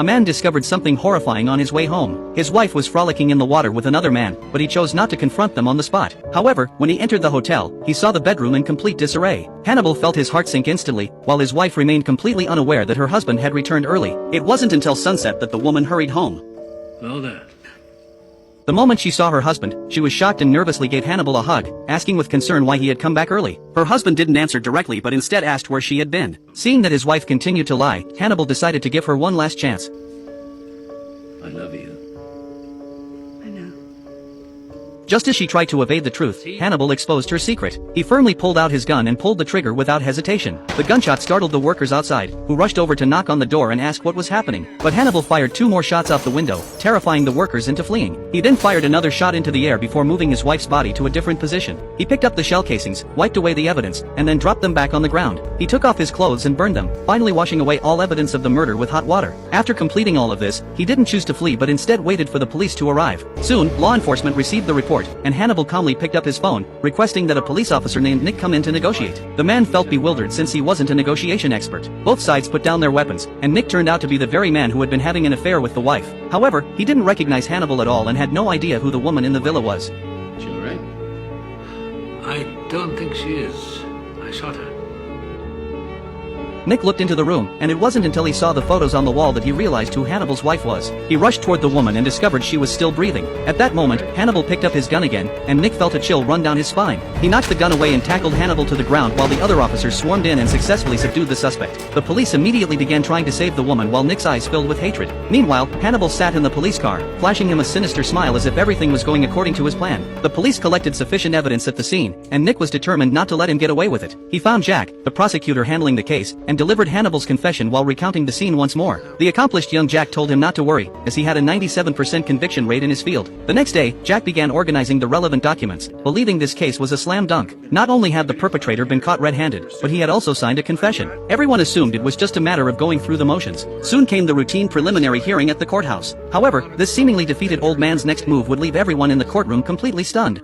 a man discovered something horrifying on his way home. His wife was frolicking in the water with another man, but he chose not to confront them on the spot. However, when he entered the hotel, he saw the bedroom in complete disarray. Hannibal felt his heart sink instantly, while his wife remained completely unaware that her husband had returned early. It wasn't until sunset that the woman hurried home. Well then. The moment she saw her husband, she was shocked and nervously gave Hannibal a hug, asking with concern why he had come back early. Her husband didn't answer directly but instead asked where she had been. Seeing that his wife continued to lie, Hannibal decided to give her one last chance. I love you. I know. Just as she tried to evade the truth, Hannibal exposed her secret. He firmly pulled out his gun and pulled the trigger without hesitation. The gunshot startled the workers outside, who rushed over to knock on the door and ask what was happening. But Hannibal fired 2 more shots out the window, terrifying the workers into fleeing. He then fired another shot into the air before moving his wife's body to a different position. He picked up the shell casings, wiped away the evidence, and then dropped them back on the ground. He took off his clothes and burned them, finally washing away all evidence of the murder with hot water. After completing all of this, he didn't choose to flee but instead waited for the police to arrive. Soon, law enforcement received the report, and Hannibal calmly picked up his phone, requesting that a police officer named Nick come in to negotiate. The man felt bewildered since he wasn't a negotiation expert. Both sides put down their weapons, and Nick turned out to be the very man who had been having an affair with the wife. However, he didn't recognize Hannibal at all and had no idea who the woman in the villa was. She alright? I don't think she is. I shot her. Nick looked into the room, and it wasn't until he saw the photos on the wall that he realized who Hannibal's wife was. He rushed toward the woman and discovered she was still breathing. At that moment, Hannibal picked up his gun again, and Nick felt a chill run down his spine. He knocked the gun away and tackled Hannibal to the ground while the other officers swarmed in and successfully subdued the suspect. The police immediately began trying to save the woman while Nick's eyes filled with hatred. Meanwhile, Hannibal sat in the police car, flashing him a sinister smile as if everything was going according to his plan. The police collected sufficient evidence at the scene, and Nick was determined not to let him get away with it. He found Jack, the prosecutor handling the case, and delivered Hannibal's confession while recounting the scene once more. The accomplished young Jack told him not to worry, as he had a 97% conviction rate in his field. The next day, Jack began organizing the relevant documents, believing this case was a slam dunk. Not only had the perpetrator been caught red-handed, but he had also signed a confession. Everyone assumed it was just a matter of going through the motions. Soon came the routine preliminary hearing at the courthouse. However, this seemingly defeated old man's next move would leave everyone in the courtroom completely stunned.